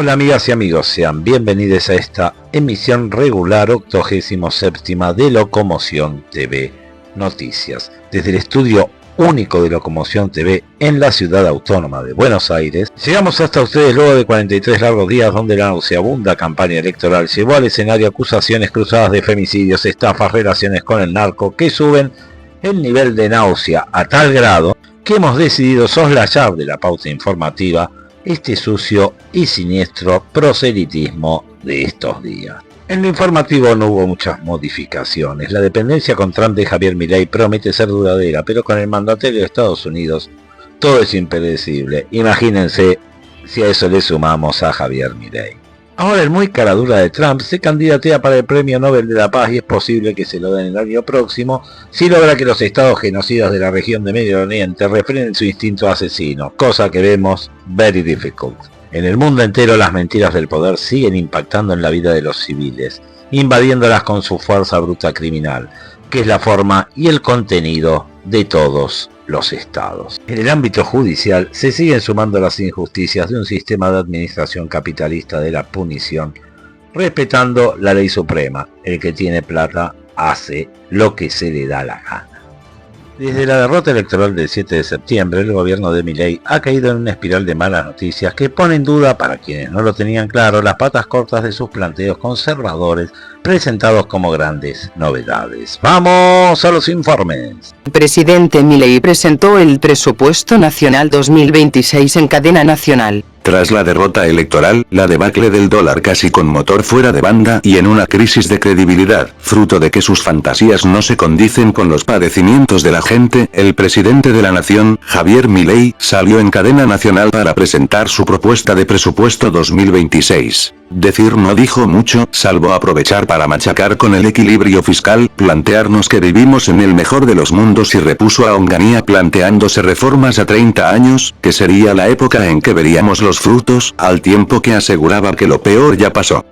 Hola amigas y amigos, sean bienvenidos a esta emisión regular 87ª de Locomoción TV Noticias. Desde el estudio único de Locomoción TV en la ciudad autónoma de Buenos Aires, llegamos hasta ustedes luego de 43 largos días donde la nauseabunda campaña electoral llevó al escenario acusaciones cruzadas de femicidios, estafas, relaciones con el narco que suben el nivel de náusea a tal grado que hemos decidido soslayar de la pauta informativa este sucio y siniestro proselitismo de estos días. En lo informativo no hubo muchas modificaciones. La dependencia con Trump de Javier Milei promete ser duradera, pero con el mandatario de Estados Unidos todo es impredecible. Imagínense si a eso le sumamos a Javier Milei. Ahora el muy caradura de Trump se candidatea para el Premio Nobel de la Paz y es posible que se lo den el año próximo si logra que los estados genocidas de la región de Medio Oriente refrenen su instinto asesino, cosa que vemos very difficult. En el mundo entero las mentiras del poder siguen impactando en la vida de los civiles, invadiéndolas con su fuerza bruta criminal, que es la forma y el contenido de todos los estados. En el ámbito judicial se siguen sumando las injusticias de un sistema de administración capitalista de la punición, respetando la ley suprema. El que tiene plata hace lo que se le da la gana. Desde la derrota electoral del 7 de septiembre, el gobierno de Milei ha caído en una espiral de malas noticias que pone en duda, para quienes no lo tenían claro, las patas cortas de sus planteos conservadores presentados como grandes novedades. ¡Vamos a los informes! El presidente Milei presentó el Presupuesto Nacional 2026 en cadena nacional. Tras la derrota electoral, la debacle del dólar casi con motor fuera de banda y en una crisis de credibilidad, fruto de que sus fantasías no se condicen con los padecimientos de la gente, el presidente de la nación, Javier Milei, salió en cadena nacional para presentar su propuesta de presupuesto 2026. Decir no dijo mucho, salvo aprovechar para machacar con el equilibrio fiscal, plantearnos que vivimos en el mejor de los mundos y repuso a Onganía planteándose reformas a 30 años, que sería la época en que veríamos los frutos, al tiempo que aseguraba que lo peor ya pasó.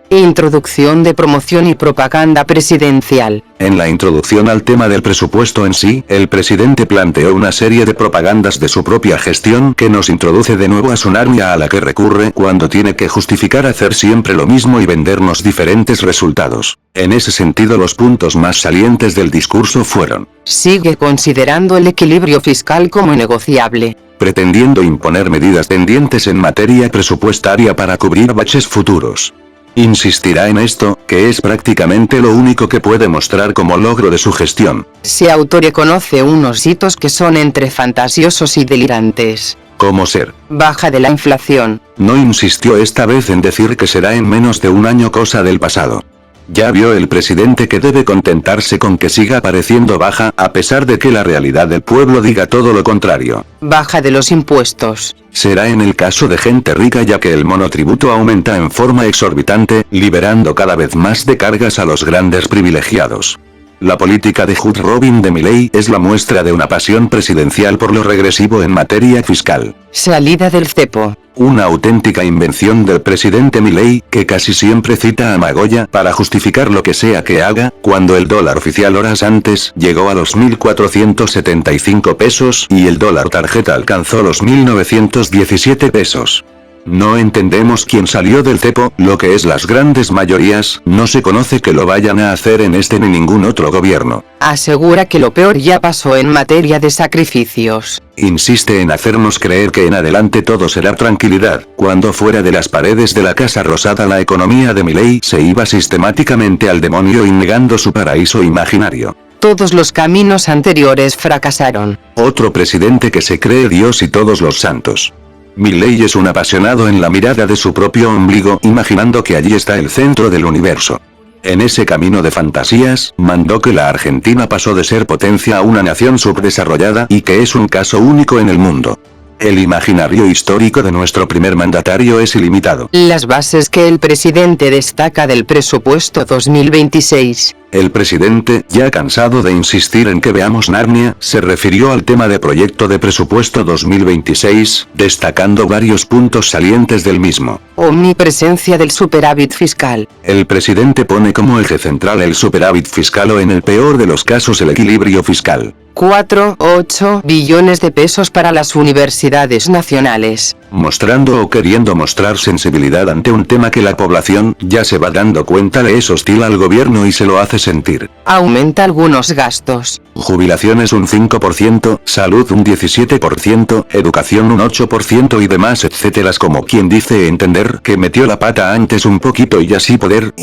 Introducción de promoción y propaganda presidencial. En la introducción al tema del presupuesto en sí, el presidente planteó una serie de propagandas de su propia gestión que nos introduce de nuevo a su narnia a la que recurre cuando tiene que justificar hacer siempre lo mismo y vendernos diferentes resultados. En ese sentido los puntos más salientes del discurso fueron: sigue considerando el equilibrio fiscal como negociable, pretendiendo imponer medidas tendientes en materia presupuestaria para cubrir baches futuros. Insistirá en esto, que es prácticamente lo único que puede mostrar como logro de su gestión. Se autorreconoce unos hitos que son entre fantasiosos y delirantes. ¿Cómo ser? Baja de la inflación. No insistió esta vez en decir que será en menos de un año, cosa del pasado. Ya vio el presidente que debe contentarse con que siga pareciendo baja, a pesar de que la realidad del pueblo diga todo lo contrario. Baja de los impuestos. Será en el caso de gente rica, ya que el monotributo aumenta en forma exorbitante, liberando cada vez más de cargas a los grandes privilegiados. La política de Hood Robin de Milei es la muestra de una pasión presidencial por lo regresivo en materia fiscal. Salida del cepo. Una auténtica invención del presidente Milei, que casi siempre cita a Magoya para justificar lo que sea que haga, cuando el dólar oficial horas antes llegó a los 1.475 pesos y el dólar tarjeta alcanzó los 1.917 pesos. No entendemos quién salió del cepo, lo que es las grandes mayorías, no se conoce que lo vayan a hacer en este ni ningún otro gobierno. Asegura que lo peor ya pasó en materia de sacrificios. Insiste en hacernos creer que en adelante todo será tranquilidad, cuando fuera de las paredes de la Casa Rosada la economía de Milei se iba sistemáticamente al demonio y negando su paraíso imaginario. Todos los caminos anteriores fracasaron. Otro presidente que se cree Dios y todos los santos. Milei es un apasionado en la mirada de su propio ombligo, imaginando que allí está el centro del universo. En ese camino de fantasías, mandó que la Argentina pasó de ser potencia a una nación subdesarrollada y que es un caso único en el mundo. El imaginario histórico de nuestro primer mandatario es ilimitado. Las bases que el presidente destaca del presupuesto 2026. El presidente, ya cansado de insistir en que veamos Narnia, se refirió al tema de proyecto de presupuesto 2026, destacando varios puntos salientes del mismo. Omnipresencia del superávit fiscal. El presidente pone como eje central el superávit fiscal o en el peor de los casos el equilibrio fiscal. 4,8 billones de pesos para las universidades nacionales. Mostrando o queriendo mostrar sensibilidad ante un tema que la población ya se va dando cuenta le es hostil al gobierno y se lo hace sentir. Aumenta algunos gastos. Jubilaciones un 5%, salud un 17%, educación un 8% y demás etcétera, como quien dice entender que metió la pata antes un poquito y así poder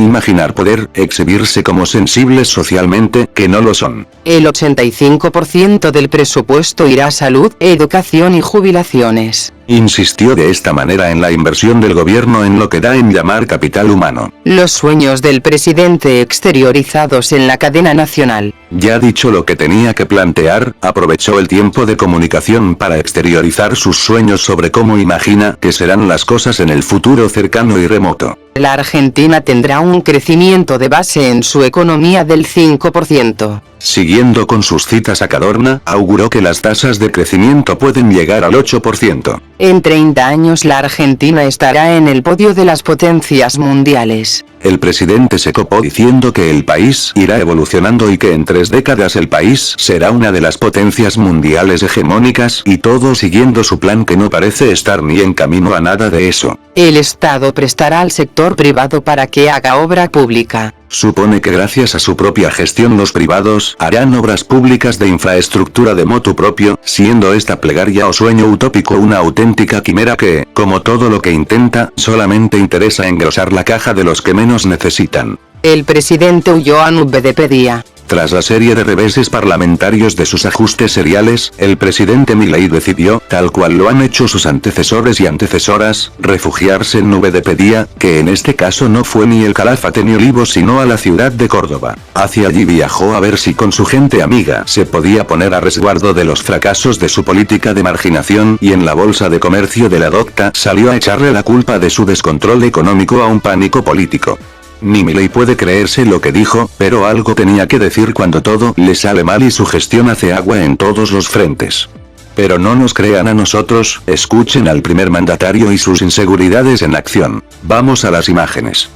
exhibirse como sensibles socialmente, que no lo son. El 85% del presupuesto irá a salud, educación y jubilaciones. Insistió de esta manera en la inversión del gobierno en lo que da en llamar capital humano. Los sueños del presidente exteriorizados en la cadena nacional. Ya dicho lo que tenía que plantear, aprovechó el tiempo de comunicación para exteriorizar sus sueños sobre cómo imagina que serán las cosas en el futuro cercano y remoto. La Argentina tendrá un crecimiento de base en su economía del 5%. Siguiendo con sus citas a Cadorna, auguró que las tasas de crecimiento pueden llegar al 8%. En 30 años la Argentina estará en el podio de las potencias mundiales. El presidente se copó diciendo que el país irá evolucionando y que en 3 décadas el país será una de las potencias mundiales hegemónicas y todo siguiendo su plan que no parece estar ni en camino a nada de eso. El Estado prestará al sector privado para que haga obra pública. Supone que gracias a su propia gestión los privados harán obras públicas de infraestructura de motu propio, siendo esta plegaria o sueño utópico una auténtica quimera que, como todo lo que intenta, solamente interesa engrosar la caja de los que menos necesitan. El presidente huyó a nube de pedía. Tras la serie de reveses parlamentarios de sus ajustes seriales, el presidente Milei decidió, tal cual lo han hecho sus antecesores y antecesoras, refugiarse en nube de pedía, que en este caso no fue ni el Calafate ni Olivos sino a la ciudad de Córdoba. Hacia allí viajó a ver si con su gente amiga se podía poner a resguardo de los fracasos de su política de marginación y en la bolsa de comercio de la docta salió a echarle la culpa de su descontrol económico a un pánico político. Ni Milei puede creerse lo que dijo, pero algo tenía que decir cuando todo le sale mal y su gestión hace agua en todos los frentes. Pero no nos crean a nosotros, escuchen al primer mandatario y sus inseguridades en acción. Vamos a las imágenes.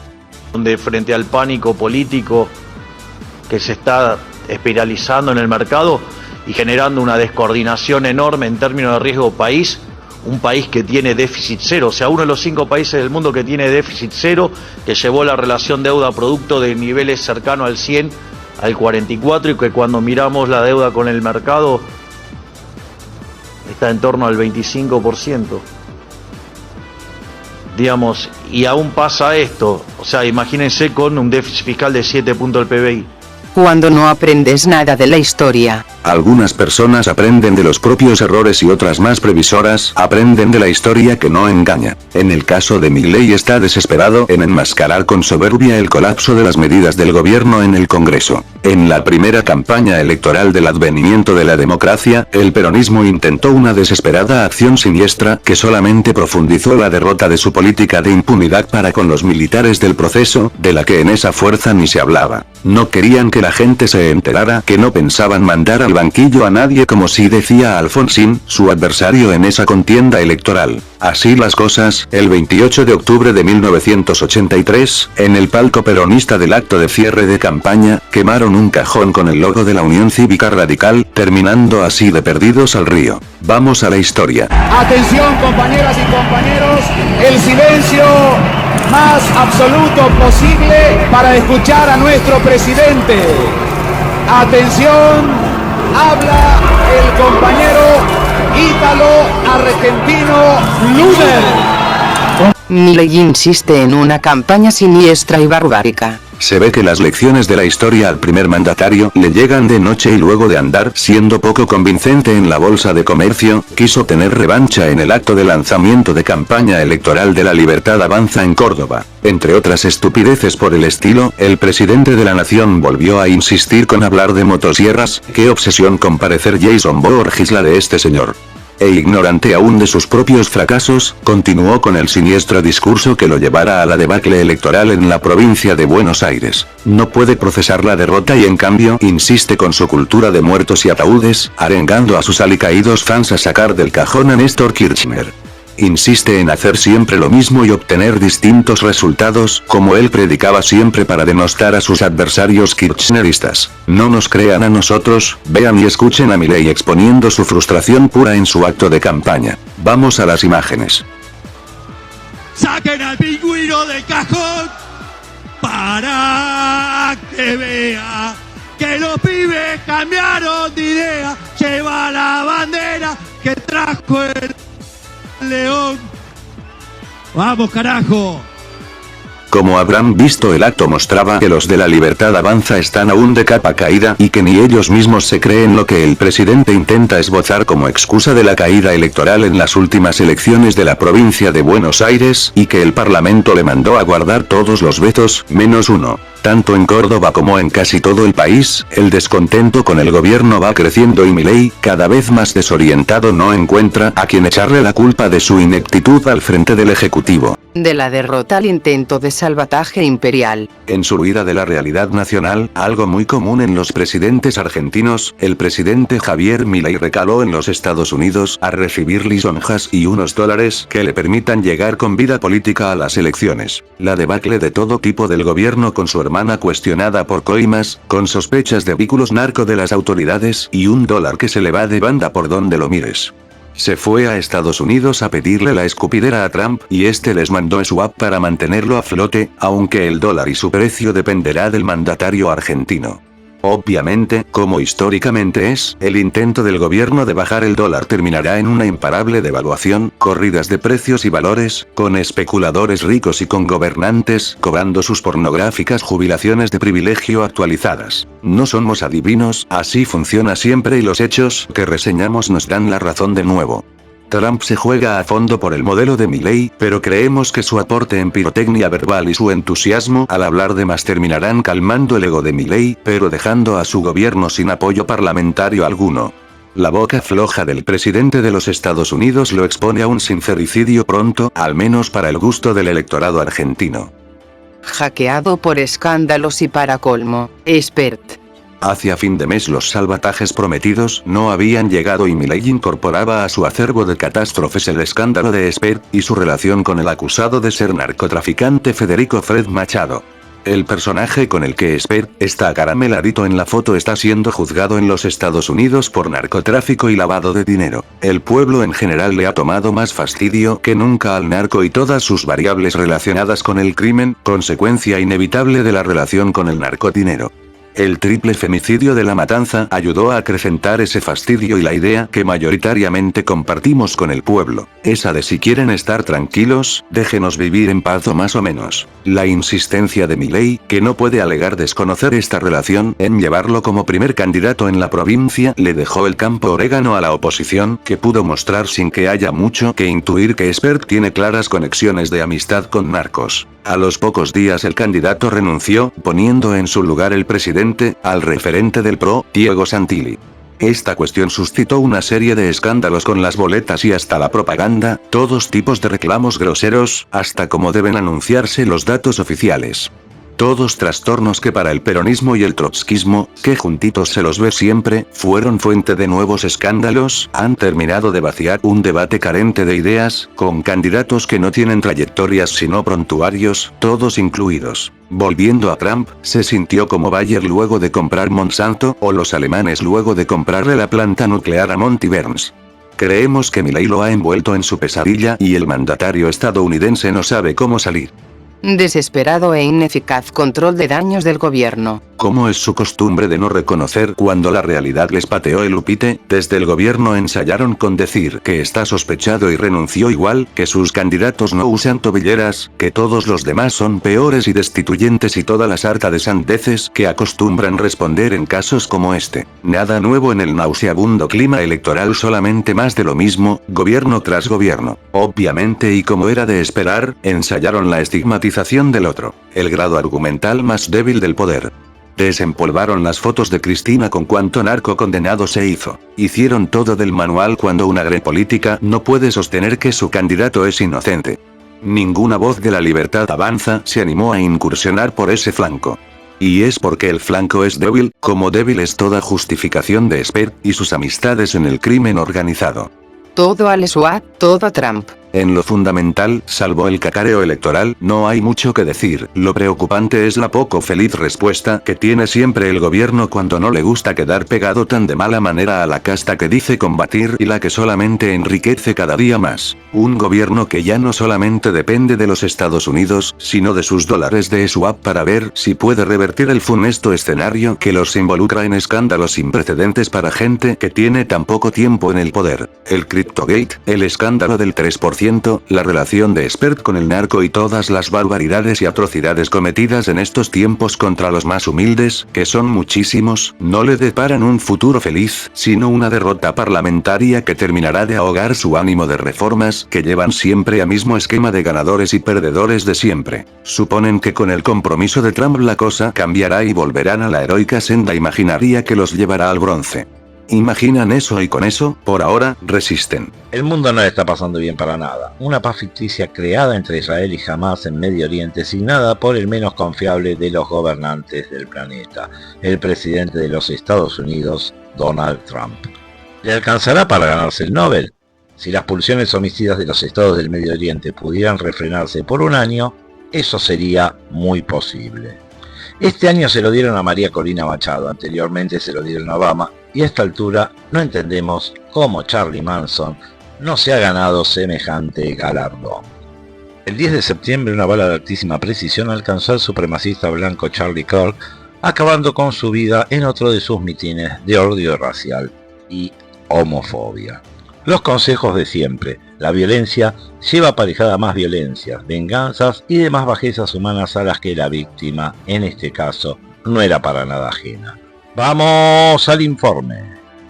Donde frente al pánico político que se está espiralizando en el mercado y generando una descoordinación enorme en términos de riesgo país, un país que tiene déficit cero, o sea, uno de los 5 países del mundo que tiene déficit cero, que llevó la relación deuda-producto de niveles cercanos al 100 al 44 y que cuando miramos la deuda con el mercado está en torno al 25%. Digamos, y aún pasa esto, o sea, imagínense con un déficit fiscal de 7 puntos del PBI. Cuando no aprendes nada de la historia. Algunas personas aprenden de los propios errores y otras más previsoras aprenden de la historia que no engaña. En el caso de Milei está desesperado en enmascarar con soberbia el colapso de las medidas del gobierno en el Congreso. En la primera campaña electoral del advenimiento de la democracia, el peronismo intentó una desesperada acción siniestra que solamente profundizó la derrota de su política de impunidad para con los militares del proceso, de la que en esa fuerza ni se hablaba. No querían que la gente se enterara que no pensaban mandar al banquillo a nadie como si decía Alfonsín, su adversario en esa contienda electoral. Así las cosas, el 28 de octubre de 1983, en el palco peronista del acto de cierre de campaña, quemaron un cajón con el logo de la Unión Cívica Radical, terminando así de perdidos al río. Vamos a la historia. Atención, compañeras y compañeros, el silencio más absoluto posible para escuchar a nuestro presidente. Atención, habla el compañero ítalo-argentino Luder. Milei insiste en una campaña siniestra y barbárica. Se ve que las lecciones de la historia al primer mandatario le llegan de noche y luego de andar siendo poco convincente en la bolsa de comercio, quiso tener revancha en el acto de lanzamiento de campaña electoral de La Libertad Avanza en Córdoba. Entre otras estupideces por el estilo, el presidente de la nación volvió a insistir con hablar de motosierras, qué obsesión con parecer Jason Voorhees la de este señor. E ignorante aún de sus propios fracasos, continuó con el siniestro discurso que lo llevara a la debacle electoral en la provincia de Buenos Aires. No puede procesar la derrota y en cambio insiste con su cultura de muertos y ataúdes, arengando a sus alicaídos fans a sacar del cajón a Néstor Kirchner. Insiste en hacer siempre lo mismo y obtener distintos resultados, como él predicaba siempre para denostar a sus adversarios kirchneristas. No nos crean a nosotros, vean y escuchen a Milei exponiendo su frustración pura en su acto de campaña. Vamos a las imágenes. Saquen al pingüino del cajón para que vea que los pibes cambiaron de idea. Lleva la bandera que trajo el León. Vamos, carajo. Como habrán visto, el acto mostraba que los de la Libertad Avanza están aún de capa caída y que ni ellos mismos se creen lo que el presidente intenta esbozar como excusa de la caída electoral en las últimas elecciones de la provincia de Buenos Aires, y que el Parlamento le mandó a guardar todos los vetos, menos uno. Tanto en Córdoba como en casi todo el país, el descontento con el gobierno va creciendo y Milei, cada vez más desorientado, no encuentra a quien echarle la culpa de su ineptitud al frente del Ejecutivo. De la derrota al intento de salvataje imperial. En su huida de la realidad nacional, algo muy común en los presidentes argentinos, el presidente Javier Milei recaló en los Estados Unidos a recibir lisonjas y unos dólares que le permitan llegar con vida política a las elecciones. La debacle de todo tipo del gobierno con su hermana cuestionada por coimas, con sospechas de vínculos narco de las autoridades y un dólar que se le va de banda por donde lo mires. Se fue a Estados Unidos a pedirle la escupidera a Trump y este les mandó su app para mantenerlo a flote, aunque el dólar y su precio dependerá del mandatario argentino. Obviamente, como históricamente es, el intento del gobierno de bajar el dólar terminará en una imparable devaluación, corridas de precios y valores, con especuladores ricos y con gobernantes cobrando sus pornográficas jubilaciones de privilegio actualizadas. No somos adivinos, así funciona siempre y los hechos que reseñamos nos dan la razón de nuevo. Trump se juega a fondo por el modelo de Milei, pero creemos que su aporte en pirotecnia verbal y su entusiasmo al hablar de más terminarán calmando el ego de Milei, pero dejando a su gobierno sin apoyo parlamentario alguno. La boca floja del presidente de los Estados Unidos lo expone a un sincericidio pronto, al menos para el gusto del electorado argentino. Hackeado por escándalos y para colmo, expert. Hacia fin de mes los salvatajes prometidos no habían llegado y Milei incorporaba a su acervo de catástrofes el escándalo de Expert y su relación con el acusado de ser narcotraficante Federico Fred Machado. El personaje con el que Expert está acarameladito en la foto está siendo juzgado en los Estados Unidos por narcotráfico y lavado de dinero. El pueblo en general le ha tomado más fastidio que nunca al narco y todas sus variables relacionadas con el crimen, consecuencia inevitable de la relación con el narcodinero. El triple femicidio de La Matanza ayudó a acrecentar ese fastidio y la idea que mayoritariamente compartimos con el pueblo, esa de si quieren estar tranquilos, déjenos vivir en paz o más o menos. La insistencia de Milei, que no puede alegar desconocer esta relación, en llevarlo como primer candidato en la provincia, le dejó el campo orégano a la oposición, que pudo mostrar sin que haya mucho que intuir que Expert tiene claras conexiones de amistad con narcos. A los pocos días el candidato renunció, poniendo en su lugar el presidente, al referente del PRO, Diego Santilli. Esta cuestión suscitó una serie de escándalos con las boletas y hasta la propaganda, todos tipos de reclamos groseros, hasta cómo deben anunciarse los datos oficiales. Todos trastornos que para el peronismo y el trotskismo, que juntitos se los ve siempre, fueron fuente de nuevos escándalos, han terminado de vaciar un debate carente de ideas, con candidatos que no tienen trayectorias sino prontuarios, todos incluidos. Volviendo a Trump, se sintió como Bayer luego de comprar Monsanto, o los alemanes luego de comprarle la planta nuclear a Monty Burns. Creemos que Milei lo ha envuelto en su pesadilla y el mandatario estadounidense no sabe cómo salir. Desesperado e ineficaz control de daños del gobierno. Como es su costumbre de no reconocer cuando la realidad les pateó el upite, desde el gobierno ensayaron con decir que está sospechado y renunció igual, que sus candidatos no usan tobilleras, que todos los demás son peores y destituyentes y toda la sarta de sandeces que acostumbran responder en casos como este. Nada nuevo en el nauseabundo clima electoral, solamente más de lo mismo, gobierno tras gobierno. Obviamente y como era de esperar, ensayaron la estigmatización del otro, el grado argumental más débil del poder. Desempolvaron las fotos de Cristina con cuánto narco condenado se hizo. Hicieron todo del manual cuando una gran política no puede sostener que su candidato es inocente. Ninguna voz de la libertad avanza se animó a incursionar por ese flanco. Y es porque el flanco es débil, como débil es toda justificación de Spert y sus amistades en el crimen organizado. Todo al SWAT, todo Trump. En lo fundamental, salvo el cacareo electoral, no hay mucho que decir. Lo preocupante es la poco feliz respuesta que tiene siempre el gobierno cuando no le gusta quedar pegado tan de mala manera a la casta que dice combatir y la que solamente enriquece cada día más. Un gobierno que ya no solamente depende de los Estados Unidos, sino de sus dólares de swap para ver si puede revertir el funesto escenario que los involucra en escándalos sin precedentes para gente que tiene tan poco tiempo en el poder. El Cryptogate, el escándalo del 3%, la relación de Spert con el narco y todas las barbaridades y atrocidades cometidas en estos tiempos contra los más humildes, que son muchísimos, no le deparan un futuro feliz, sino una derrota parlamentaria que terminará de ahogar su ánimo de reformas que llevan siempre a mismo esquema de ganadores y perdedores de siempre. Suponen que con el compromiso de Trump la cosa cambiará y volverán a la heroica senda imaginaria que los llevará al bronce. Imaginan eso y con eso, por ahora, resisten. El mundo no le está pasando bien para nada. Una paz ficticia creada entre Israel y Hamas en Medio Oriente, signada por el menos confiable de los gobernantes del planeta, el presidente de los Estados Unidos, Donald Trump. ¿Le alcanzará para ganarse el Nobel? Si las pulsiones homicidas de los estados del Medio Oriente pudieran refrenarse por un año, eso sería muy posible. Este año se lo dieron a María Corina Machado, anteriormente se lo dieron a Obama, y a esta altura no entendemos cómo Charlie Manson no se ha ganado semejante galardón. El 10 de septiembre una bala de altísima precisión alcanzó al supremacista blanco Charlie Kirk, acabando con su vida en otro de sus mítines de odio racial y homofobia. Los consejos de siempre: la violencia lleva aparejada más violencias, venganzas y demás bajezas humanas a las que la víctima, en este caso, no era para nada ajena. ¡Vamos al informe!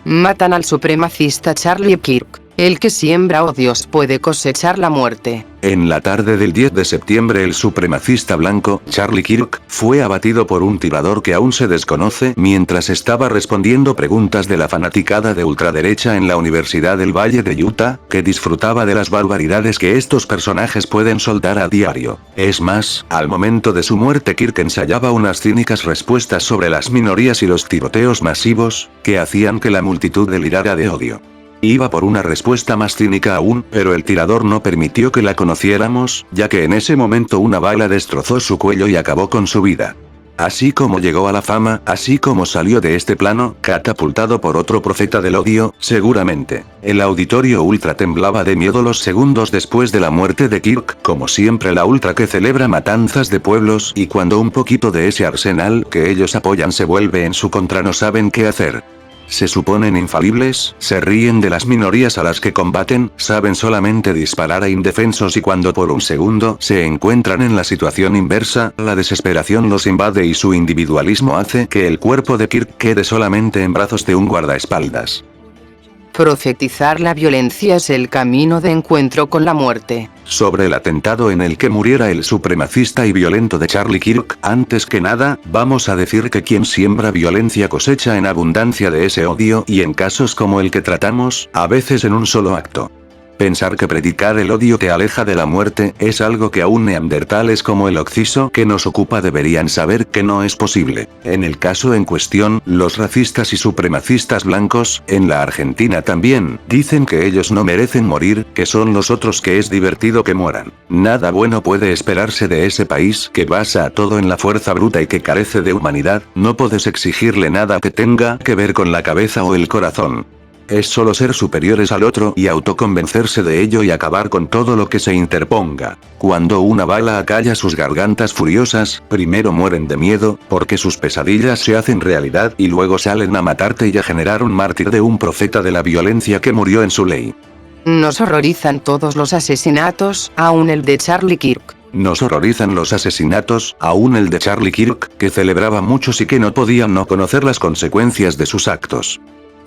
Matan al supremacista Charlie Kirk. El que siembra odios puede cosechar la muerte. En la tarde del 10 de septiembre el supremacista blanco, Charlie Kirk, fue abatido por un tirador que aún se desconoce mientras estaba respondiendo preguntas de la fanaticada de ultraderecha en la Universidad del Valle de Utah, que disfrutaba de las barbaridades que estos personajes pueden soltar a diario. Es más, al momento de su muerte Kirk ensayaba unas cínicas respuestas sobre las minorías y los tiroteos masivos, que hacían que la multitud delirara de odio. Iba por una respuesta más cínica aún, pero el tirador no permitió que la conociéramos, ya que en ese momento una bala destrozó su cuello y acabó con su vida. Así como llegó a la fama, así como salió de este plano, catapultado por otro profeta del odio, seguramente. El auditorio ultra temblaba de miedo los segundos después de la muerte de Kirk, como siempre la ultra que celebra matanzas de pueblos y cuando un poquito de ese arsenal que ellos apoyan se vuelve en su contra no saben qué hacer. Se suponen infalibles, se ríen de las minorías a las que combaten, saben solamente disparar a indefensos y cuando por un segundo se encuentran en la situación inversa, la desesperación los invade y su individualismo hace que el cuerpo de Kirk quede solamente en brazos de un guardaespaldas. Profetizar la violencia es el camino de encuentro con la muerte. Sobre el atentado en el que muriera el supremacista y violento de Charlie Kirk, antes que nada, vamos a decir que quien siembra violencia cosecha en abundancia de ese odio y en casos como el que tratamos, a veces en un solo acto. Pensar que predicar el odio te aleja de la muerte es algo que aún neandertales como el occiso que nos ocupa deberían saber que no es posible. En el caso en cuestión, los racistas y supremacistas blancos, en la Argentina también, dicen que ellos no merecen morir, que son los otros que es divertido que mueran. Nada bueno puede esperarse de ese país que basa todo en la fuerza bruta y que carece de humanidad, no puedes exigirle nada que tenga que ver con la cabeza o el corazón. Es solo ser superiores al otro y autoconvencerse de ello y acabar con todo lo que se interponga. Cuando una bala acalla sus gargantas furiosas, primero mueren de miedo, porque sus pesadillas se hacen realidad y luego salen a matarte y a generar un mártir de un profeta de la violencia que murió en su ley. Nos horrorizan todos los asesinatos, aún el de Charlie Kirk. Nos horrorizan los asesinatos, aún el de Charlie Kirk, que celebraba muchos y que no podían no conocer las consecuencias de sus actos.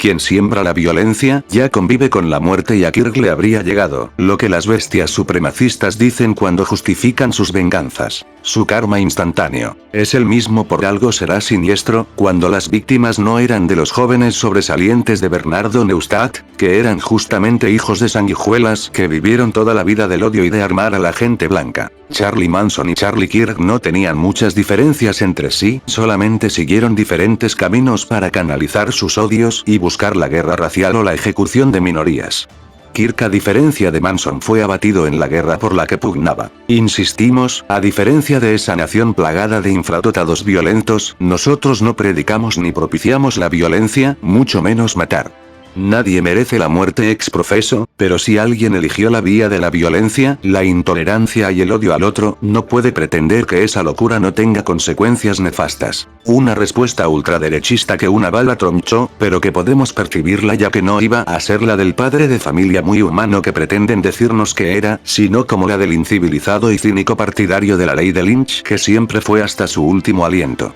quien siembra la violencia, ya convive con la muerte y a Kirk le habría llegado lo que las bestias supremacistas dicen cuando justifican sus venganzas. Su karma instantáneo es el mismo, por algo será siniestro, cuando las víctimas no eran de los jóvenes sobresalientes de Bernardo Neustadt, que eran justamente hijos de sanguijuelas que vivieron toda la vida del odio y de armar a la gente blanca. Charlie Manson y Charlie Kirk no tenían muchas diferencias entre sí, solamente siguieron diferentes caminos para canalizar sus odios y buscar la guerra racial o la ejecución de minorías. Kirk, a diferencia de Manson, fue abatido en la guerra por la que pugnaba. Insistimos, a diferencia de esa nación plagada de infradotados violentos, nosotros no predicamos ni propiciamos la violencia, mucho menos matar. Nadie merece la muerte ex profeso, pero si alguien eligió la vía de la violencia, la intolerancia y el odio al otro, no puede pretender que esa locura no tenga consecuencias nefastas. Una respuesta ultraderechista que una bala tronchó, pero que podemos percibirla ya que no iba a ser la del padre de familia muy humano que pretenden decirnos que era, sino como la del incivilizado y cínico partidario de la ley de Lynch que siempre fue hasta su último aliento.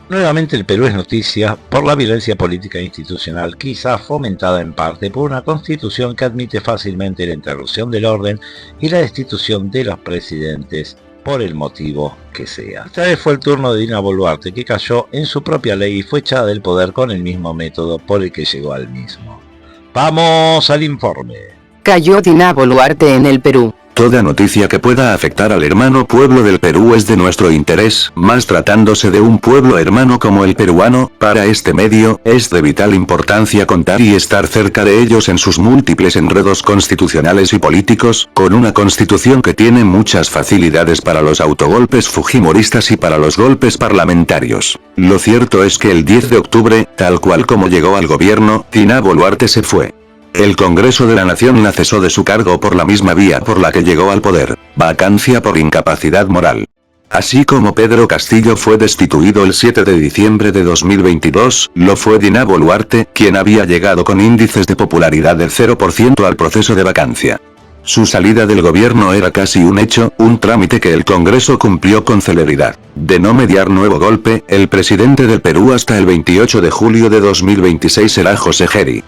Nuevamente el Perú es noticia por la violencia política e institucional, quizá fomentada en parte por una constitución que admite fácilmente la interrupción del orden y la destitución de los presidentes por el motivo que sea. Esta vez fue el turno de Dina Boluarte, que cayó en su propia ley y fue echada del poder con el mismo método por el que llegó al mismo. ¡Vamos al informe! Cayó Dina Boluarte en el Perú. Toda noticia que pueda afectar al hermano pueblo del Perú es de nuestro interés, más tratándose de un pueblo hermano como el peruano. Para este medio, es de vital importancia contar y estar cerca de ellos en sus múltiples enredos constitucionales y políticos, con una constitución que tiene muchas facilidades para los autogolpes fujimoristas y para los golpes parlamentarios. Lo cierto es que el 10 de octubre, tal cual como llegó al gobierno, Dina Boluarte se fue. El Congreso de la Nación la cesó de su cargo por la misma vía por la que llegó al poder, vacancia por incapacidad moral. Así como Pedro Castillo fue destituido el 7 de diciembre de 2022, lo fue Dina Boluarte, quien había llegado con índices de popularidad del 0% al proceso de vacancia. Su salida del gobierno era casi un hecho, un trámite que el Congreso cumplió con celeridad. De no mediar nuevo golpe, el presidente del Perú hasta el 28 de julio de 2026 será José Geri.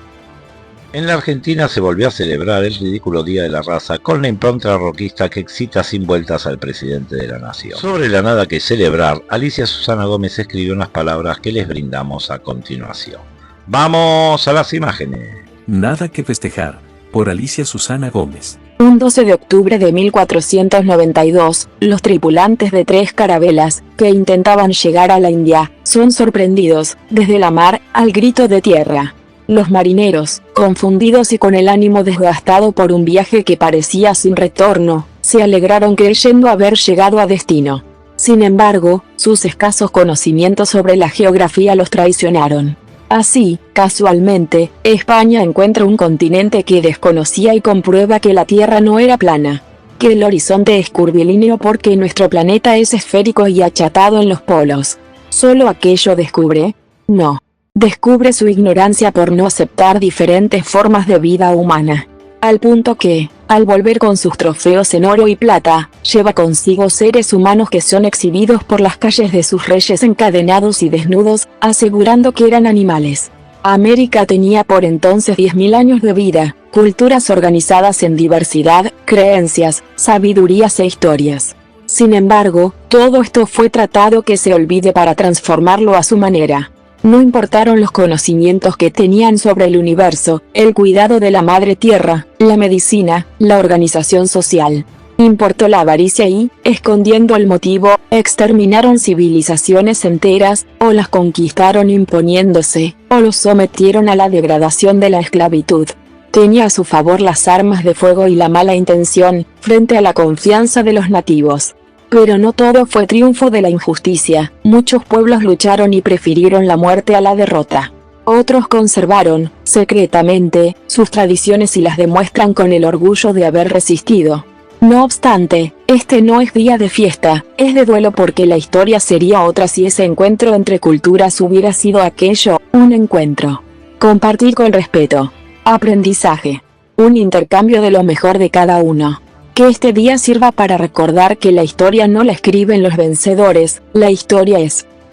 En la Argentina se volvió a celebrar el ridículo Día de la Raza con la impronta roquista que excita sin vueltas al presidente de la nación. Sobre la nada que celebrar, Alicia Susana Gómez escribió unas palabras que les brindamos a continuación. ¡Vamos a las imágenes! Nada que festejar, por Alicia Susana Gómez. Un 12 de octubre de 1492, los tripulantes de 3 carabelas, que intentaban llegar a la India, son sorprendidos, desde la mar, al grito de tierra. Los marineros, confundidos y con el ánimo desgastado por un viaje que parecía sin retorno, se alegraron creyendo haber llegado a destino. Sin embargo, sus escasos conocimientos sobre la geografía los traicionaron. Así, casualmente, España encuentra un continente que desconocía y comprueba que la Tierra no era plana, que el horizonte es curvilíneo porque nuestro planeta es esférico y achatado en los polos. ¿Solo aquello descubre? No. Descubre su ignorancia por no aceptar diferentes formas de vida humana. Al punto que, al volver con sus trofeos en oro y plata, lleva consigo seres humanos que son exhibidos por las calles de sus reyes encadenados y desnudos, asegurando que eran animales. América tenía por entonces 10.000 años de vida, culturas organizadas en diversidad, creencias, sabidurías e historias. Sin embargo, todo esto fue tratado que se olvide para transformarlo a su manera. No importaron los conocimientos que tenían sobre el universo, el cuidado de la madre tierra, la medicina, la organización social. Importó la avaricia y, escondiendo el motivo, exterminaron civilizaciones enteras, o las conquistaron imponiéndose, o los sometieron a la degradación de la esclavitud. Tenía a su favor las armas de fuego y la mala intención, frente a la confianza de los nativos. Pero no todo fue triunfo de la injusticia, muchos pueblos lucharon y prefirieron la muerte a la derrota. Otros conservaron, secretamente, sus tradiciones y las demuestran con el orgullo de haber resistido. No obstante, este no es día de fiesta, es de duelo porque la historia sería otra si ese encuentro entre culturas hubiera sido aquello, un encuentro. Compartir con respeto. Aprendizaje. Un intercambio de lo mejor de cada uno. Que este día sirva para recordar que la historia no la escriben los vencedores, la historia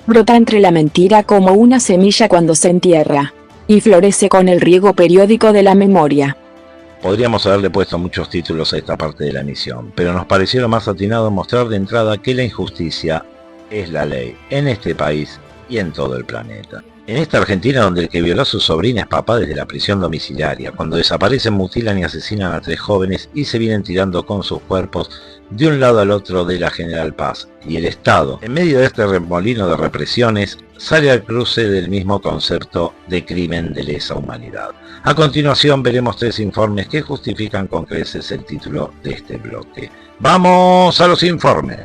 brota entre la mentira como una semilla cuando se entierra. y florece con el riego periódico de la memoria. Podríamos haberle puesto muchos títulos a esta parte de la emisión, pero nos pareció lo más atinado mostrar de entrada que la injusticia es la ley en este país y en todo el planeta. En esta Argentina donde el que violó a su sobrina es papá desde la prisión domiciliaria, cuando desaparecen, mutilan y asesinan a 3 jóvenes y se vienen tirando con sus cuerpos de un lado al otro de la General Paz, y el Estado, en medio de este remolino de represiones, sale al cruce del mismo concepto de crimen de lesa humanidad. A continuación veremos 3 informes que justifican con creces el título de este bloque. ¡Vamos a los informes!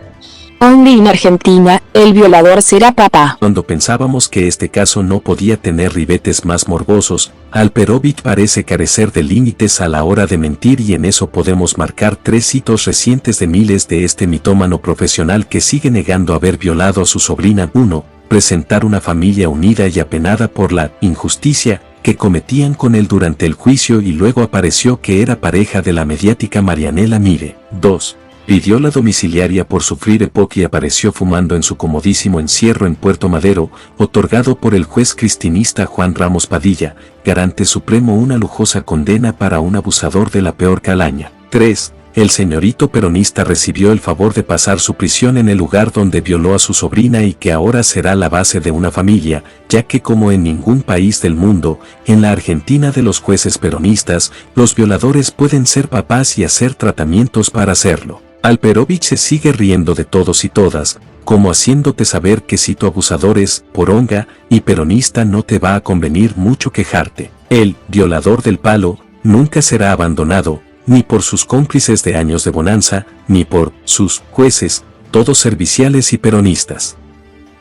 Only en Argentina, el violador será papá. Cuando pensábamos que este caso no podía tener ribetes más morbosos, Alperovich parece carecer de límites a la hora de mentir, y en eso podemos marcar 3 hitos recientes de miles de este mitómano profesional que sigue negando haber violado a su sobrina. 1. Presentar una familia unida y apenada por la injusticia que cometían con él durante el juicio, y luego apareció que era pareja de la mediática Marianela Mire. 2. Pidió la domiciliaria por sufrir EPOC y apareció fumando en su comodísimo encierro en Puerto Madero, otorgado por el juez cristinista Juan Ramos Padilla, garante supremo, una lujosa condena para un abusador de la peor calaña. 3. El señorito peronista recibió el favor de pasar su prisión en el lugar donde violó a su sobrina y que ahora será la base de una familia, ya que como en ningún país del mundo, en la Argentina de los jueces peronistas, los violadores pueden ser papás y hacer tratamientos para hacerlo. Alperovich se sigue riendo de todos y todas, como haciéndote saber que si tu abusador es poronga y peronista no te va a convenir mucho quejarte. El violador del palo nunca será abandonado, ni por sus cómplices de años de bonanza, ni por sus jueces, todos serviciales y peronistas.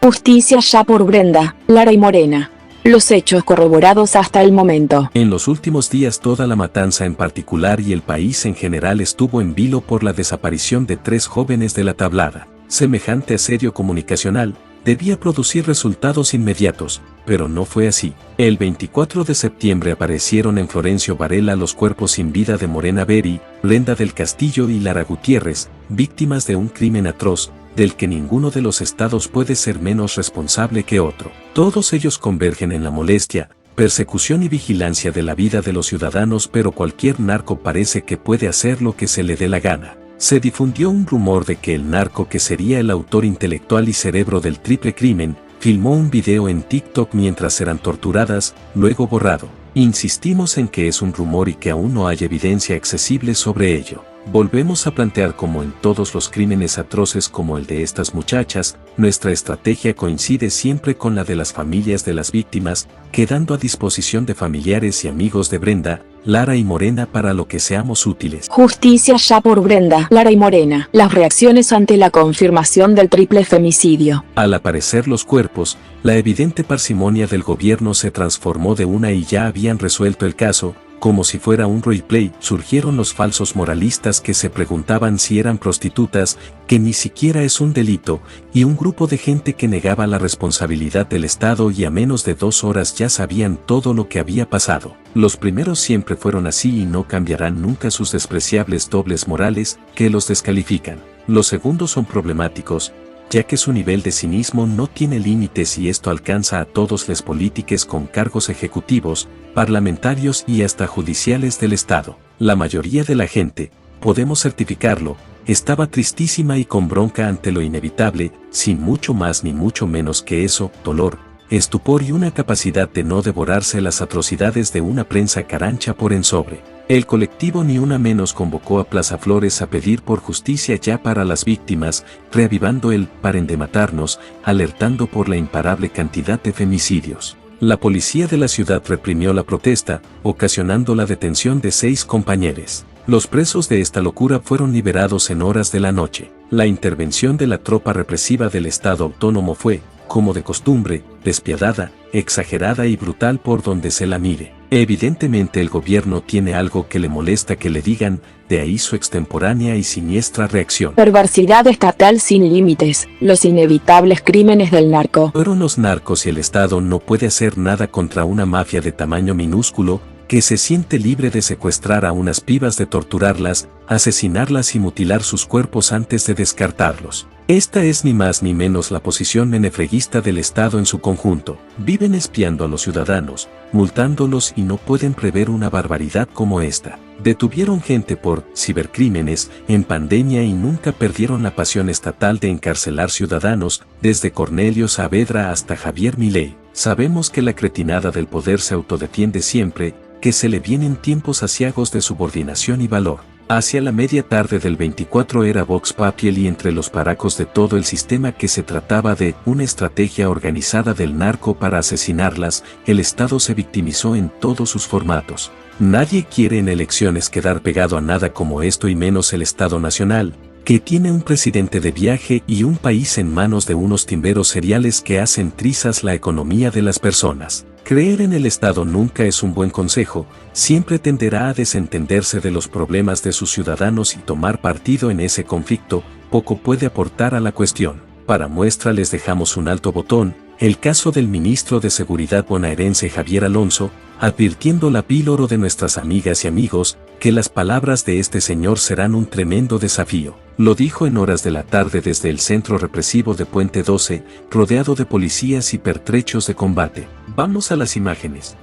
Justicia ya por Brenda, Lara y Morena. Los hechos corroborados hasta el momento. En los últimos días toda la matanza en particular y el país en general estuvo en vilo por la desaparición de 3 jóvenes de la Tablada. Semejante asedio comunicacional debía producir resultados inmediatos, pero no fue así. El 24 de septiembre aparecieron en Florencio Varela los cuerpos sin vida de Morena Berry, Brenda del Castillo y Lara Gutiérrez, víctimas de un crimen atroz, del que ninguno de los estados puede ser menos responsable que otro. Todos ellos convergen en la molestia, persecución y vigilancia de la vida de los ciudadanos, pero cualquier narco parece que puede hacer lo que se le dé la gana. Se difundió un rumor de que el narco, que sería el autor intelectual y cerebro del triple crimen, filmó un video en TikTok mientras eran torturadas, luego borrado. Insistimos en que es un rumor y que aún no hay evidencia accesible sobre ello. Volvemos a plantear, como en todos los crímenes atroces como el de estas muchachas, nuestra estrategia coincide siempre con la de las familias de las víctimas, quedando a disposición de familiares y amigos de Brenda, Lara y Morena para lo que seamos útiles. Justicia ya por Brenda, Lara y Morena. Las reacciones ante la confirmación del triple femicidio. Al aparecer los cuerpos, la evidente parsimonia del gobierno se transformó de una y ya habían resuelto el caso, como si fuera un roleplay. Surgieron los falsos moralistas que se preguntaban si eran prostitutas, que ni siquiera es un delito, y un grupo de gente que negaba la responsabilidad del Estado, y a menos de 2 horas ya sabían todo lo que había pasado. Los primeros siempre fueron así y no cambiarán nunca sus despreciables dobles morales que los descalifican. Los segundos son problemáticos, ya que su nivel de cinismo no tiene límites, y esto alcanza a todos los políticos con cargos ejecutivos, parlamentarios y hasta judiciales del Estado. La mayoría de la gente, podemos certificarlo, estaba tristísima y con bronca ante lo inevitable, sin mucho más ni mucho menos que eso: dolor, estupor y una capacidad de no devorarse las atrocidades de una prensa carancha por en sobre. El colectivo Ni Una Menos convocó a Plaza Flores a pedir por justicia ya para las víctimas, reavivando el "paren de matarnos", alertando por la imparable cantidad de femicidios. La policía de la ciudad reprimió la protesta, ocasionando la detención de 6 compañeros. Los presos de esta locura fueron liberados en horas de la noche. La intervención de la tropa represiva del Estado Autónomo fue, como de costumbre, despiadada, exagerada y brutal por donde se la mire. Evidentemente el gobierno tiene algo que le molesta que le digan, de ahí su extemporánea y siniestra reacción. Perversidad estatal sin límites, los inevitables crímenes del narco. Fueron los narcos y el Estado no puede hacer nada contra una mafia de tamaño minúsculo, que se siente libre de secuestrar a unas pibas, de torturarlas, asesinarlas y mutilar sus cuerpos antes de descartarlos. Esta es ni más ni menos la posición menefreguista del Estado en su conjunto. Viven espiando a los ciudadanos, multándolos y no pueden prever una barbaridad como esta. Detuvieron gente por cibercrímenes en pandemia y nunca perdieron la pasión estatal de encarcelar ciudadanos, desde Cornelio Saavedra hasta Javier Milei. Sabemos que la cretinada del poder se autodefiende siempre, que se le vienen tiempos aciagos de subordinación y valor. Hacia la media tarde del 24 era Vox Populi entre los paracos de todo el sistema que se trataba de una estrategia organizada del narco para asesinarlas. El Estado se victimizó en todos sus formatos. Nadie quiere en elecciones quedar pegado a nada como esto y menos el Estado Nacional, que tiene un presidente de viaje y un país en manos de unos timberos seriales que hacen trizas la economía de las personas. Creer en el Estado nunca es un buen consejo, siempre tenderá a desentenderse de los problemas de sus ciudadanos y tomar partido en ese conflicto, poco puede aportar a la cuestión. Para muestra les dejamos un alto botón, el caso del ministro de Seguridad bonaerense Javier Alonso, advirtiendo la píloro de nuestras amigas y amigos, que las palabras de este señor serán un tremendo desafío. Lo dijo en horas de la tarde desde el centro represivo de Puente 12, rodeado de policías y pertrechos de combate. Vamos a las imágenes.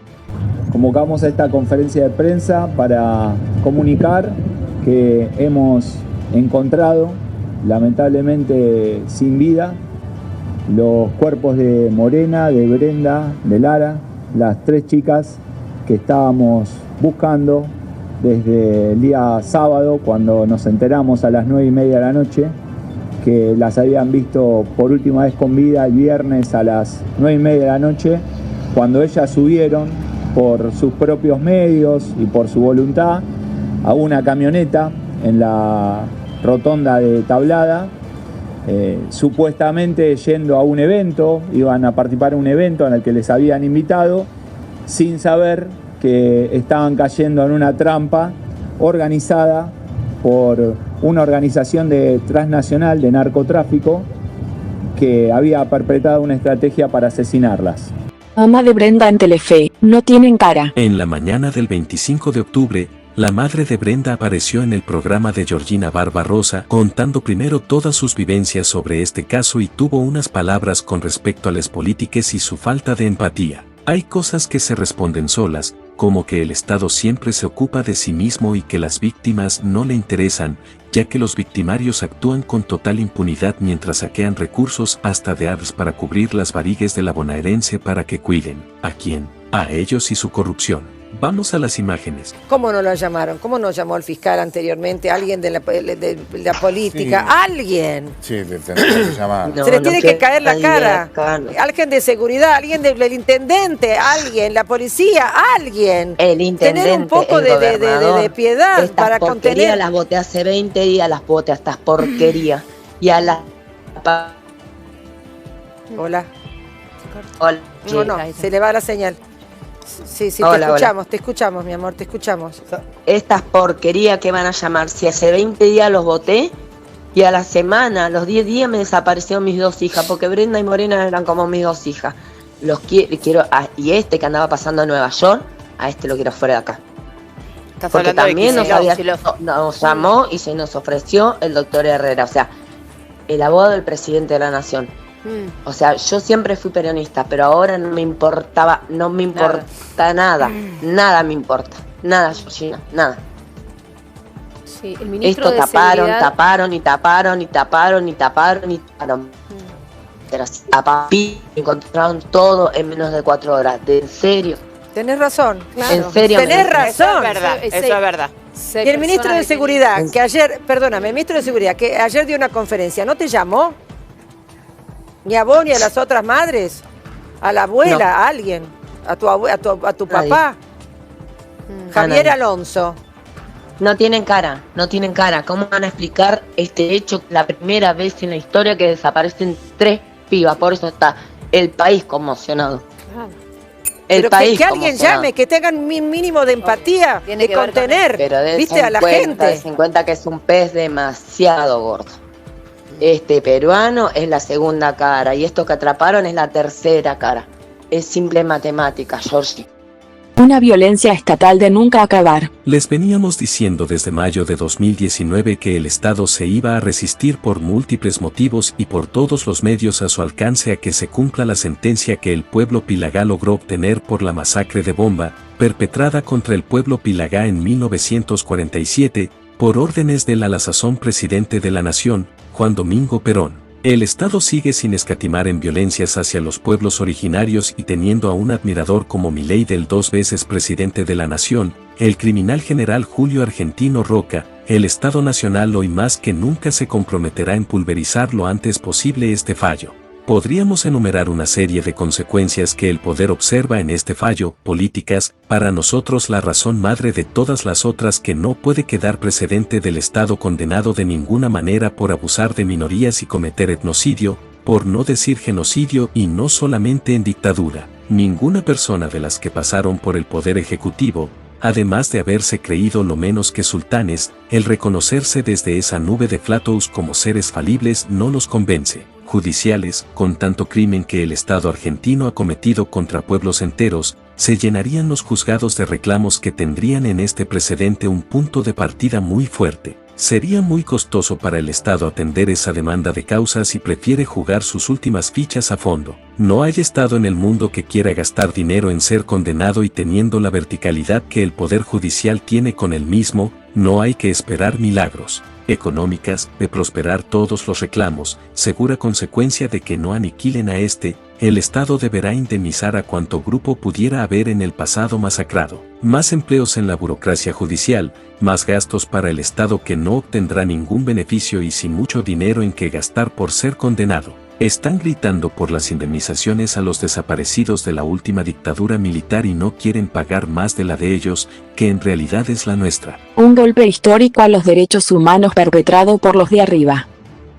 Convocamos a esta conferencia de prensa para comunicar que hemos encontrado, lamentablemente sin vida, los cuerpos de Morena, de Brenda, de Lara, las 3 chicas que estábamos buscando desde el día sábado, cuando nos enteramos a las 9:30 de la noche que las habían visto por última vez con vida el viernes a las 9:30 de la noche, cuando ellas subieron por sus propios medios y por su voluntad a una camioneta en la rotonda de Tablada, supuestamente yendo a un evento, iban a participar en un evento en el que les habían invitado, sin saber que estaban cayendo en una trampa organizada por una organización transnacional de narcotráfico que había perpetrado una estrategia para asesinarlas. Mamá de Brenda en Telefe, no tienen cara. En la mañana del 25 de octubre, la madre de Brenda apareció en el programa de Georgina Barbarosa contando primero todas sus vivencias sobre este caso y tuvo unas palabras con respecto a las políticas y su falta de empatía. Hay cosas que se responden solas, como que el Estado siempre se ocupa de sí mismo y que las víctimas no le interesan, ya que los victimarios actúan con total impunidad mientras saquean recursos hasta de ARS para cubrir las barigues de la bonaerense para que cuiden. ¿A quién? A ellos y su corrupción. Vamos a las imágenes. ¿Cómo no lo llamaron? ¿Cómo nos llamó el fiscal anteriormente? ¿Alguien de la política? Sí. ¿Alguien? Sí, tendría que llamar. Se le tiene que caer la cara. Alguien de seguridad, alguien del intendente, alguien, la policía, alguien. El intendente, tener un poco de piedad estas para contener. Las voté hace 20 días, las voté a estas porquerías. Y a la... Hola. Hola. No, se le va la señal. Sí, hola, te escuchamos, mi amor, te escuchamos. Estas porquerías que van a llamar, si hace 20 días los voté y a la semana, a los 10 días me desaparecieron mis 2 hijas, porque Brenda y Morena eran como mis 2 hijas. Los quiero, y este que andaba pasando en Nueva York, a este lo quiero fuera de acá. Porque también nos llamó y se nos ofreció el doctor Herrera, o sea, el abogado del presidente de la nación. O sea, yo siempre fui peronista, pero ahora no me importa nada me importa, nada, Georgina, nada. Sí, el ministro Esto de taparon. Pero a papi encontraron todo en menos de 4 horas, ¿en serio? Tenés razón, claro. En serio. Tenés razón. Eso es verdad. Y el ministro de Seguridad, que ayer, perdóname, el ministro de Seguridad, que ayer dio una conferencia, ¿no te llamó? Ni a vos ni a las otras madres, a la abuela, no. A alguien, a tu papá, Javier Alonso. No tienen cara. ¿Cómo van a explicar este hecho? La primera vez en la historia que desaparecen 3 pibas, por eso está el país conmocionado. Pero que alguien llame, que tengan un mínimo de empatía, de contener, ¿viste? A la gente. Ten en cuenta que es un pez demasiado gordo. Este peruano es la segunda cara y esto que atraparon es la tercera cara. Es simple matemática, Georgie. Una violencia estatal de nunca acabar. Les veníamos diciendo desde mayo de 2019 que el Estado se iba a resistir por múltiples motivos y por todos los medios a su alcance a que se cumpla la sentencia que el pueblo pilagá logró obtener por la masacre de bomba, perpetrada contra el pueblo pilagá en 1947, por órdenes del a la sazón presidente de la nación, Juan Domingo Perón. El Estado sigue sin escatimar en violencias hacia los pueblos originarios y teniendo a un admirador como Milei del 2 veces presidente de la nación, el criminal general Julio Argentino Roca, el Estado Nacional hoy más que nunca se comprometerá en pulverizar lo antes posible este fallo. Podríamos enumerar una serie de consecuencias que el poder observa en este fallo, políticas, para nosotros la razón madre de todas las otras que no puede quedar precedente del Estado condenado de ninguna manera por abusar de minorías y cometer etnocidio, por no decir genocidio y no solamente en dictadura. Ninguna persona de las que pasaron por el poder ejecutivo, además de haberse creído lo menos que sultanes, el reconocerse desde esa nube de flatos como seres falibles no los convence. Judiciales, con tanto crimen que el Estado argentino ha cometido contra pueblos enteros, se llenarían los juzgados de reclamos que tendrían en este precedente un punto de partida muy fuerte. Sería muy costoso para el Estado atender esa demanda de causas y prefiere jugar sus últimas fichas a fondo. No hay Estado en el mundo que quiera gastar dinero en ser condenado y teniendo la verticalidad que el Poder Judicial tiene con el mismo, no hay que esperar milagros económicas de prosperar todos los reclamos, segura consecuencia de que no aniquilen a este, el Estado deberá indemnizar a cuanto grupo pudiera haber en el pasado masacrado. Más empleos en la burocracia judicial, más gastos para el Estado que no obtendrá ningún beneficio y sin mucho dinero en que gastar por ser condenado. Están gritando por las indemnizaciones a los desaparecidos de la última dictadura militar y no quieren pagar más de la de ellos, que en realidad es la nuestra. Un golpe histórico a los derechos humanos perpetrado por los de arriba.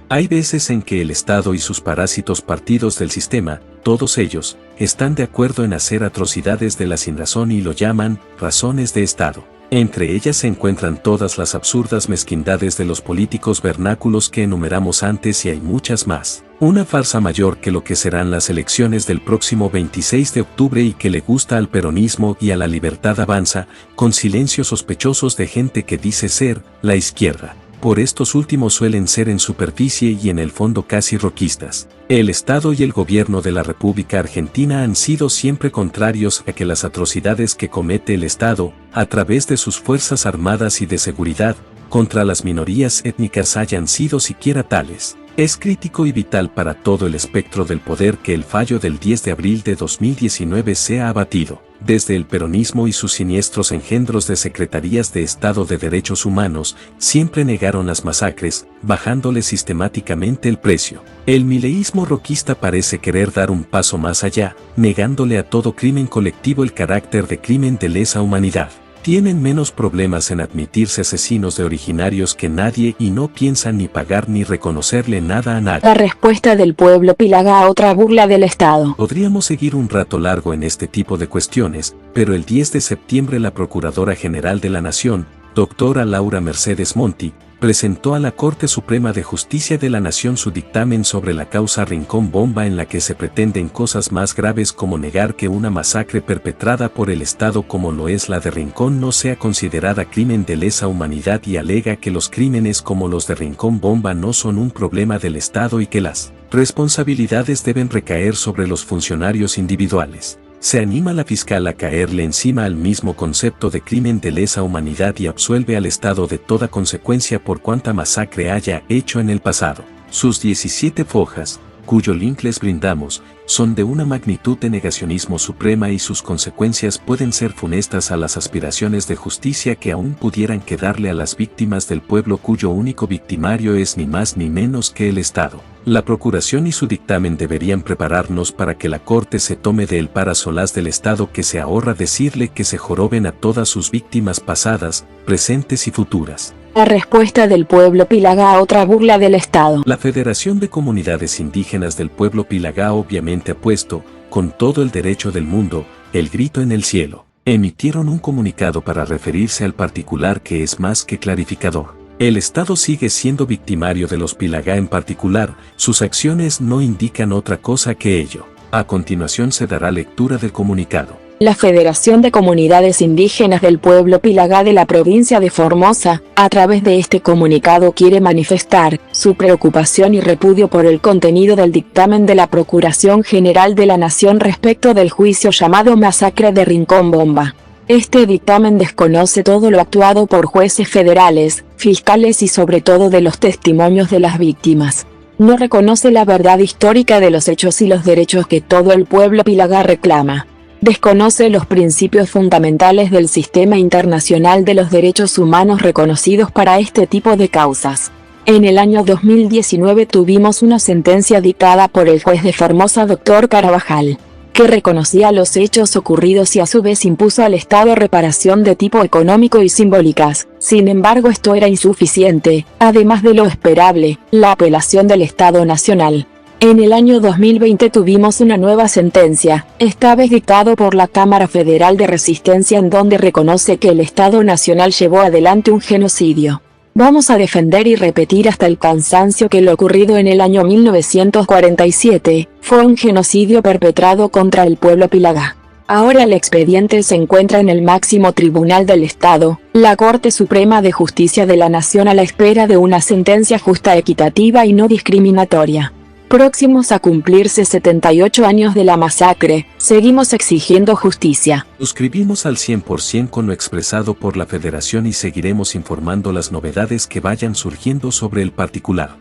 Hay veces en que el Estado y sus parásitos partidos del sistema, todos ellos, están de acuerdo en hacer atrocidades de la sinrazón y lo llaman razones de Estado. Entre ellas se encuentran todas las absurdas mezquindades de los políticos vernáculos que enumeramos antes y hay muchas más. Una farsa mayor que lo que serán las elecciones del próximo 26 de octubre y que le gusta al peronismo y a la libertad avanza, con silencios sospechosos de gente que dice ser la izquierda. Por estos últimos suelen ser en superficie y en el fondo casi roquistas. El Estado y el gobierno de la República Argentina han sido siempre contrarios a que las atrocidades que comete el Estado, a través de sus fuerzas armadas y de seguridad, contra las minorías étnicas hayan sido siquiera tales. Es crítico y vital para todo el espectro del poder que el fallo del 10 de abril de 2019 sea abatido. Desde el peronismo y sus siniestros engendros de secretarías de Estado de Derechos Humanos, siempre negaron las masacres, bajándole sistemáticamente el precio. El mileísmo roquista parece querer dar un paso más allá, negándole a todo crimen colectivo el carácter de crimen de lesa humanidad. Tienen menos problemas en admitirse asesinos de originarios que nadie y no piensan ni pagar ni reconocerle nada a nadie. La respuesta del pueblo pilagá a otra burla del Estado. Podríamos seguir un rato largo en este tipo de cuestiones, pero el 10 de septiembre la Procuradora General de la Nación, doctora Laura Mercedes Monti, presentó a la Corte Suprema de Justicia de la Nación su dictamen sobre la causa Rincón Bomba en la que se pretenden cosas más graves como negar que una masacre perpetrada por el Estado como lo es la de Rincón no sea considerada crimen de lesa humanidad y alega que los crímenes como los de Rincón Bomba no son un problema del Estado y que las responsabilidades deben recaer sobre los funcionarios individuales. Se anima a la fiscal a caerle encima al mismo concepto de crimen de lesa humanidad y absuelve al Estado de toda consecuencia por cuanta masacre haya hecho en el pasado. Sus 17 fojas, cuyo link les brindamos, son de una magnitud de negacionismo suprema y sus consecuencias pueden ser funestas a las aspiraciones de justicia que aún pudieran quedarle a las víctimas del pueblo cuyo único victimario es ni más ni menos que el Estado. La Procuración y su dictamen deberían prepararnos para que la Corte se tome de él para solaz del Estado que se ahorra decirle que se joroben a todas sus víctimas pasadas, presentes y futuras. La respuesta del pueblo pilagá a otra burla del Estado. La Federación de Comunidades Indígenas del Pueblo Pilagá obviamente ha puesto, con todo el derecho del mundo, el grito en el cielo. Emitieron un comunicado para referirse al particular que es más que clarificador. El Estado sigue siendo victimario de los Pilagá en particular, sus acciones no indican otra cosa que ello. A continuación se dará lectura del comunicado. La Federación de Comunidades Indígenas del Pueblo Pilagá de la provincia de Formosa, a través de este comunicado quiere manifestar su preocupación y repudio por el contenido del dictamen de la Procuración General de la Nación respecto del juicio llamado Masacre de Rincón Bomba. Este dictamen desconoce todo lo actuado por jueces federales, fiscales y sobre todo de los testimonios de las víctimas. No reconoce la verdad histórica de los hechos y los derechos que todo el pueblo Pilagá reclama. Desconoce los principios fundamentales del sistema internacional de los derechos humanos reconocidos para este tipo de causas. En el año 2019 tuvimos una sentencia dictada por el juez de Formosa Dr. Carabajal, que reconocía los hechos ocurridos y a su vez impuso al Estado reparación de tipo económico y simbólicas. Sin embargo, esto era insuficiente, además de lo esperable, la apelación del Estado Nacional. En el año 2020 tuvimos una nueva sentencia, esta vez dictado por la Cámara Federal de Resistencia, en donde reconoce que el Estado Nacional llevó adelante un genocidio. Vamos a defender y repetir hasta el cansancio que lo ocurrido en el año 1947 fue un genocidio perpetrado contra el pueblo Pilagá. Ahora el expediente se encuentra en el máximo tribunal del Estado, la Corte Suprema de Justicia de la Nación, a la espera de una sentencia justa, equitativa y no discriminatoria. Próximos a cumplirse 78 años de la masacre, seguimos exigiendo justicia. Suscribimos al 100% con lo expresado por la Federación y seguiremos informando las novedades que vayan surgiendo sobre el particular.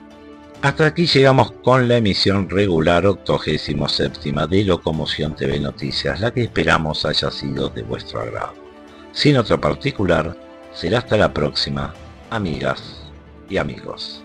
Hasta aquí llegamos con la emisión regular 87ª de Locomoción TV Noticias, la que esperamos haya sido de vuestro agrado. Sin otro particular, será hasta la próxima, amigas y amigos.